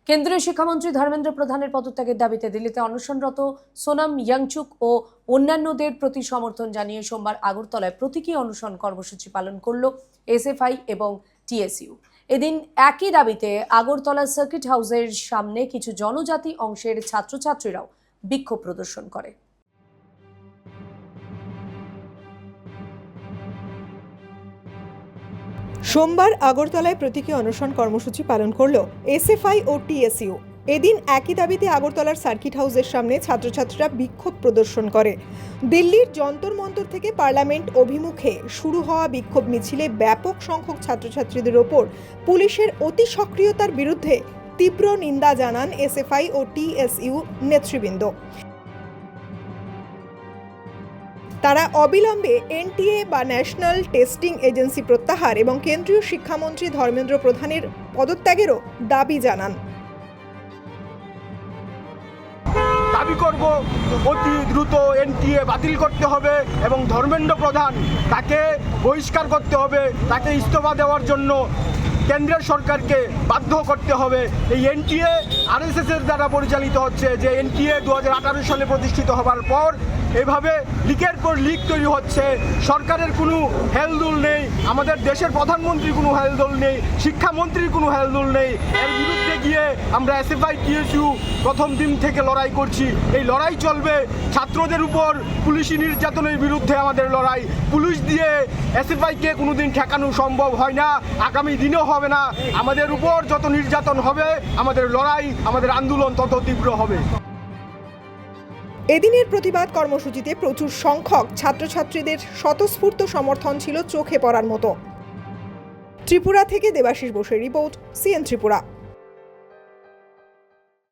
কেন্দ্রীয় শিক্ষামন্ত্রী ধর্মেন্দ্র প্রধানের পদত্যাগের দাবিতে দিল্লিতে অনশনরত সোনাম ইয়াংচুক ও অন্যান্যদের প্রতি সমর্থন জানিয়ে সোমবার আগরতলায় প্রতীকী অনশন কর্মসূচি পালন করল এসএফআই এবং টিএসইউ। এদিন একই দাবিতে আগরতলা সার্কিট হাউসের সামনে কিছু জনজাতি অংশের ছাত্রছাত্রীরাও বিক্ষোভ প্রদর্শন করে। সোমবার আগরতলায় প্রতীকী অনশন কর্মসূচি পালন করল এসএফআই ও টিএসইউ। এদিন একই দাবিতে আগরতলার সার্কিট হাউসের সামনে ছাত্রছাত্রীরা বিক্ষোভ প্রদর্শন করে। দিল্লির যন্তর মন্তর থেকে পার্লামেন্ট অভিমুখে শুরু হওয়া বিক্ষোভ মিছিলে ব্যাপক সংখ্যক ছাত্রছাত্রীদের ওপর পুলিশের অতি সক্রিয়তার বিরুদ্ধে তীব্র নিন্দা জানান এসএফআই ও টিএসইউ নেতৃবৃন্দ। তারা অবিলম্বে এনটিএ বা ন্যাশনাল টেস্টিং এজেন্সি প্রত্যাহার এবং কেন্দ্রীয় শিক্ষামন্ত্রী ধর্মেন্দ্র প্রধানের পদত্যাগেরও দাবি জানান। দাবি করব অতি দ্রুত এনটিএ বাতিল করতে হবে এবং ধর্মেন্দ্র প্রধান তাকে বহিষ্কার করতে হবে, তাকে ইস্তফা দেওয়ার জন্য কেন্দ্রের সরকারকে বাধ্য করতে হবে। এই এনটিএ আরএসএসের দ্বারা পরিচালিত হচ্ছে, যে এনটিএ 2018 সালে প্রতিষ্ঠিত হবার পর এভাবে লিকের পর লিক তৈরি হচ্ছে। সরকারের কোনো হেলদোল নেই, আমাদের দেশের প্রধানমন্ত্রীর কোনো হেলদোল নেই, শিক্ষামন্ত্রীর কোনো হেলদোল নেই। এর বিরুদ্ধে গিয়ে আমরা এসএফআই টিএসইউ প্রথম দিন থেকে লড়াই করছি। এই লড়াই চলবে। ছাত্রদের উপর পুলিশি নির্যাতনের বিরুদ্ধে আমাদের লড়াই। পুলিশ দিয়ে এসএফআইকে কোনোদিন ঠেকানো সম্ভব হয় না, আগামী দিনেও হবে না। আমাদের উপর যত নির্যাতন হবে, আমাদের লড়াই, আমাদের আন্দোলন তত তীব্র হবে। এদিনের প্রতিবাদ কর্মসূচিতে প্রচুর সংখ্যক ছাত্রছাত্রীদের স্বতঃস্ফূর্ত সমর্থন ছিল চোখে পড়ার মতো। ত্রিপুরা থেকে দেবাশিস বোসের রিপোর্ট, সিএন ত্রিপুরা।